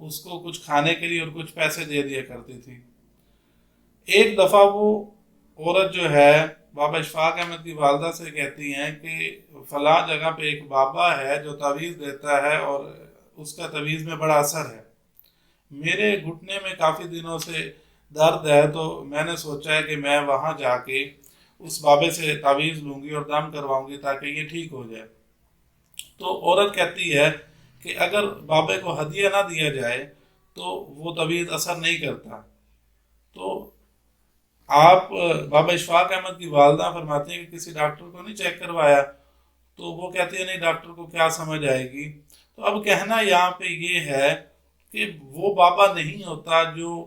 اس کو کچھ کھانے کے لیے اور کچھ پیسے دے دیا کرتی تھی۔ ایک دفعہ وہ عورت جو ہے بابا اشفاق احمد کی والدہ سے کہتی ہیں کہ فلاں جگہ پہ ایک بابا ہے جو تعویذ دیتا ہے اور اس کا تعویذ میں بڑا اثر ہے، میرے گھٹنے میں کافی دنوں سے درد ہے، تو میں نے سوچا ہے کہ میں وہاں جا کے اس بابے سے تعویذ لوں گی اور دم کرواؤں گی تاکہ یہ ٹھیک ہو جائے۔ تو عورت کہتی ہے کہ اگر بابے کو ہدیہ نہ دیا جائے تو وہ تعویذ اثر نہیں کرتا۔ تو آپ بابا اشفاق احمد کی والدہ فرماتی ہیں کہ کسی ڈاکٹر کو نہیں چیک کروایا؟ تو وہ کہتی ہے نہیں، ڈاکٹر کو کیا سمجھ آئے گی۔ تو اب کہنا یہاں پہ یہ ہے کہ وہ بابا نہیں ہوتا جو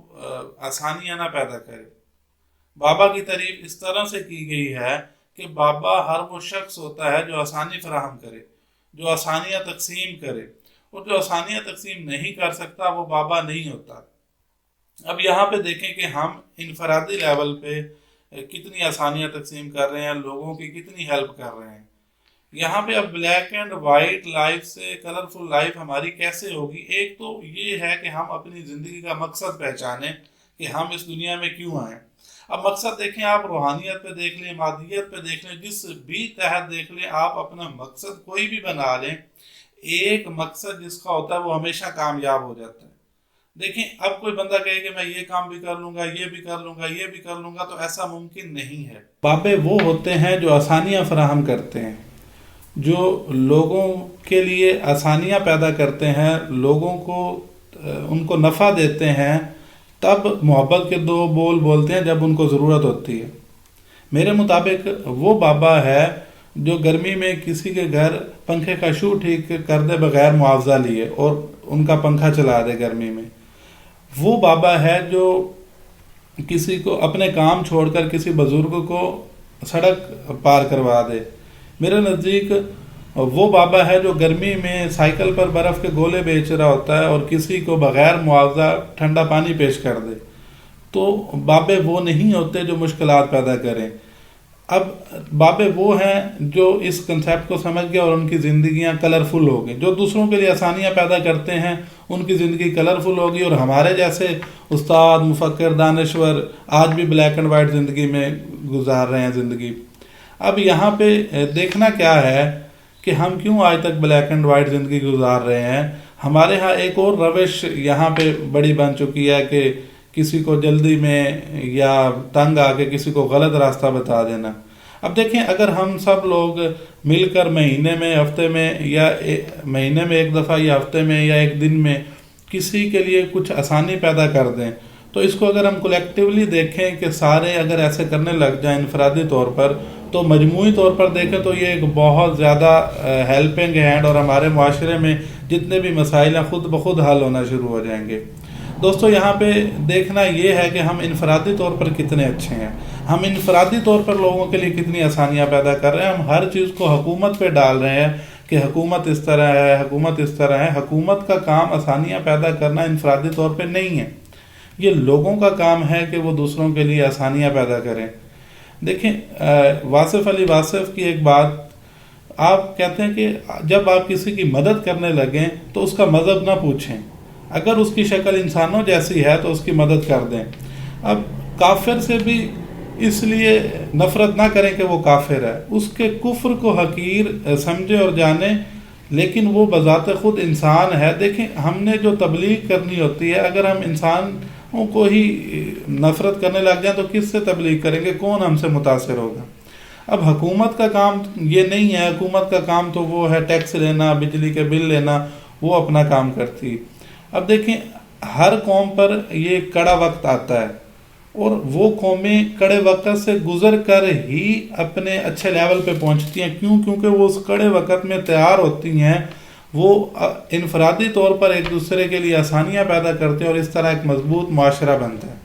آسانیاں نہ پیدا کرے۔ بابا کی تعریف اس طرح سے کی گئی ہے کہ بابا ہر وہ شخص ہوتا ہے جو آسانی فراہم کرے، جو آسانیاں تقسیم کرے، اور جو آسانیاں تقسیم نہیں کر سکتا وہ بابا نہیں ہوتا۔ اب یہاں پہ دیکھیں کہ ہم انفرادی لیول پہ کتنی آسانیاں تقسیم کر رہے ہیں، لوگوں کی کتنی ہیلپ کر رہے ہیں۔ یہاں پہ اب بلیک اینڈ وائٹ لائف سے کلرفل لائف ہماری کیسے ہوگی؟ ایک تو یہ ہے کہ ہم اپنی زندگی کا مقصد پہچانیں کہ ہم اس دنیا میں کیوں آئے۔ اب مقصد دیکھیں، آپ روحانیت پہ دیکھ لیں، مادیت پہ دیکھ لیں، جس بھی تحت دیکھ لیں، آپ اپنا مقصد کوئی بھی بنا لیں، ایک مقصد جس کا ہوتا ہے وہ ہمیشہ کامیاب ہو جاتا ہے۔ دیکھیں، اب کوئی بندہ کہے کہ میں یہ کام بھی کر لوں گا، یہ بھی کر لوں گا، یہ بھی کر لوں گا، تو ایسا ممکن نہیں ہے۔ بابے وہ ہوتے ہیں جو آسانیاں فراہم کرتے ہیں، جو لوگوں کے لیے آسانیاں پیدا کرتے ہیں، لوگوں کو ان کو نفع دیتے ہیں، تب محبت کے دو بول بولتے ہیں جب ان کو ضرورت ہوتی ہے۔ میرے مطابق وہ بابا ہے جو گرمی میں کسی کے گھر پنکھے کا شو ٹھیک کر دے بغیر معاوضہ لیے اور ان کا پنکھا چلا دے گرمی میں۔ وہ بابا ہے جو کسی کو اپنے کام چھوڑ کر کسی بزرگ کو سڑک پار کروا دے۔ میرے نزدیک وہ بابا ہے جو گرمی میں سائیکل پر برف کے گولے بیچ رہا ہوتا ہے اور کسی کو بغیر معاوضہ ٹھنڈا پانی پیش کر دے۔ تو بابے وہ نہیں ہوتے جو مشکلات پیدا کریں۔ اب بابے وہ ہیں جو اس کنسیپٹ کو سمجھ گئے اور ان کی زندگیاں کلرفل ہو گئی۔ جو دوسروں کے لیے آسانیاں پیدا کرتے ہیں ان کی زندگی کلرفل ہوگی، اور ہمارے جیسے استاد، مفکر، دانشور آج بھی بلیک اینڈ وائٹ زندگی میں گزار رہے ہیں زندگی۔ اب یہاں پہ دیکھنا کیا ہے کہ ہم کیوں آج تک بلیک اینڈ وائٹ زندگی گزار رہے ہیں۔ ہمارے ہاں ایک اور روش یہاں پہ بڑی بن چکی ہے کہ کسی کو جلدی میں یا تنگ آ کے کسی کو غلط راستہ بتا دینا۔ اب دیکھیں، اگر ہم سب لوگ مل کر مہینے میں، ہفتے میں، یا مہینے میں ایک دفعہ یا ہفتے میں یا ایک دن میں کسی کے لیے کچھ آسانی پیدا کر دیں، تو اس کو اگر ہم کولیکٹیولی دیکھیں کہ سارے اگر ایسے کرنے لگ جائیں انفرادی طور پر، تو مجموعی طور پر دیکھیں تو یہ ایک بہت زیادہ ہیلپنگ ہینڈ، اور ہمارے معاشرے میں جتنے بھی مسائل ہیں خود بخود حل ہونا شروع ہو جائیں گے۔ دوستو، یہاں پہ دیکھنا یہ ہے کہ ہم انفرادی طور پر کتنے اچھے ہیں، ہم انفرادی طور پر لوگوں کے لیے کتنی آسانیاں پیدا کر رہے ہیں۔ ہم ہر چیز کو حکومت پہ ڈال رہے ہیں کہ حکومت اس طرح ہے، حکومت اس طرح ہے۔ حکومت کا کام آسانیاں پیدا کرنا انفرادی طور پہ نہیں ہے، یہ لوگوں کا کام ہے کہ وہ دوسروں کے لیے آسانیاں پیدا کریں۔ دیکھیں، واصف علی واصف کی ایک بات، آپ کہتے ہیں کہ جب آپ کسی کی مدد کرنے لگیں تو اس کا مذہب نہ پوچھیں، اگر اس کی شکل انسانوں جیسی ہے تو اس کی مدد کر دیں۔ اب کافر سے بھی اس لیے نفرت نہ کریں کہ وہ کافر ہے، اس کے کفر کو حقیر سمجھیں اور جانیں، لیکن وہ بذات خود انسان ہے۔ دیکھیں، ہم نے جو تبلیغ کرنی ہوتی ہے، اگر ہم انسانوں کو ہی نفرت کرنے لگ جائیں تو کس سے تبلیغ کریں گے؟ کون ہم سے متاثر ہوگا؟ اب حکومت کا کام یہ نہیں ہے، حکومت کا کام تو وہ ہے ٹیکس لینا، بجلی کے بل لینا، وہ اپنا کام کرتی۔ اب دیکھیں، ہر قوم پر یہ کڑا وقت آتا ہے، اور وہ قومیں کڑے وقت سے گزر کر ہی اپنے اچھے لیول پہ پہنچتی ہیں۔ کیوں؟ کیونکہ وہ اس کڑے وقت میں تیار ہوتی ہیں، وہ انفرادی طور پر ایک دوسرے کے لیے آسانیاں پیدا کرتے ہیں، اور اس طرح ایک مضبوط معاشرہ بنتا ہے۔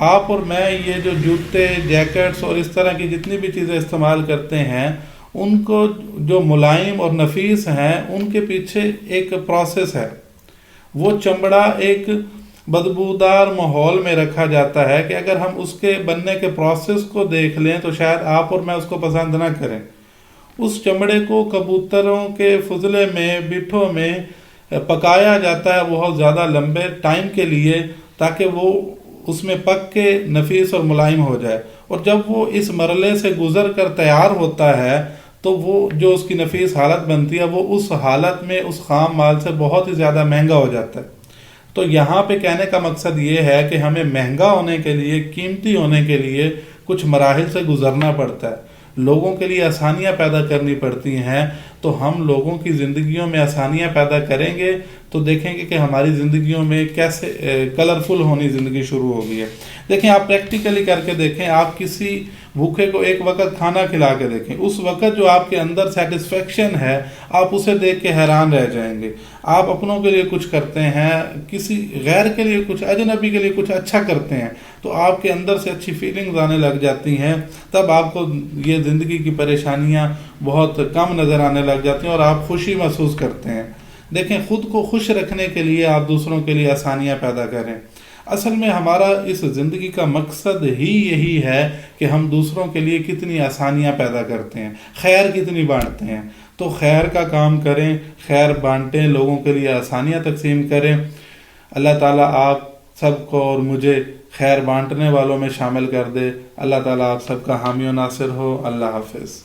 آپ اور میں یہ جو جوتے، جیکٹس اور اس طرح کی جتنی بھی چیزیں استعمال کرتے ہیں، ان کو جو ملائم اور نفیس ہیں، ان کے پیچھے ایک پروسیس ہے۔ وہ چمڑا ایک بدبودار ماحول میں رکھا جاتا ہے کہ اگر ہم اس کے بننے کے پروسیس کو دیکھ لیں تو شاید آپ اور میں اس کو پسند نہ کریں۔ اس چمڑے کو کبوتروں کے فضلے میں، بٹھوں میں پکایا جاتا ہے بہت زیادہ لمبے ٹائم کے لیے، تاکہ وہ اس میں پک کے نفیس اور ملائم ہو جائے، اور جب وہ اس مرحلے سے گزر کر تیار ہوتا ہے تو وہ جو اس کی نفیس حالت بنتی ہے وہ اس حالت میں اس خام مال سے بہت ہی زیادہ مہنگا ہو جاتا ہے۔ تو یہاں پہ کہنے کا مقصد یہ ہے کہ ہمیں مہنگا ہونے کے لیے، قیمتی ہونے کے لیے کچھ مراحل سے گزرنا پڑتا ہے، لوگوں کے لیے آسانیاں پیدا کرنی پڑتی ہیں۔ تو ہم لوگوں کی زندگیوں میں آسانیاں پیدا کریں گے تو دیکھیں گے کہ ہماری زندگیوں میں کیسے کلرفل ہونی زندگی شروع ہو گئی ہے۔ دیکھیں، آپ پریکٹیکلی کر کے دیکھیں، آپ کسی بھوکے کو ایک وقت کھانا کھلا کے دیکھیں، اس وقت جو آپ کے اندر سیٹسفیکشن ہے، آپ اسے دیکھ کے حیران رہ جائیں گے۔ آپ اپنوں کے لیے کچھ کرتے ہیں، کسی غیر کے لیے کچھ، اجنبی کے لیے کچھ اچھا کرتے ہیں، تو آپ کے اندر سے اچھی فیلنگز آنے لگ جاتی ہیں، تب آپ کو یہ زندگی کی پریشانیاں بہت کم نظر آنے لگ جاتی ہیں اور آپ خوشی محسوس کرتے ہیں۔ دیکھیں، خود کو خوش رکھنے کے لیے آپ دوسروں کے لیے آسانیاں پیدا کریں۔ اصل میں ہمارا اس زندگی کا مقصد ہی یہی ہے کہ ہم دوسروں کے لیے کتنی آسانیاں پیدا کرتے ہیں، خیر کتنی بانٹتے ہیں۔ تو خیر کا کام کریں، خیر بانٹیں، لوگوں کے لیے آسانیاں تقسیم کریں۔ اللہ تعالیٰ آپ سب کو اور مجھے خیر بانٹنے والوں میں شامل کر دے۔ اللہ تعالیٰ آپ سب کا حامی و ناصر ہو۔ اللہ حافظ۔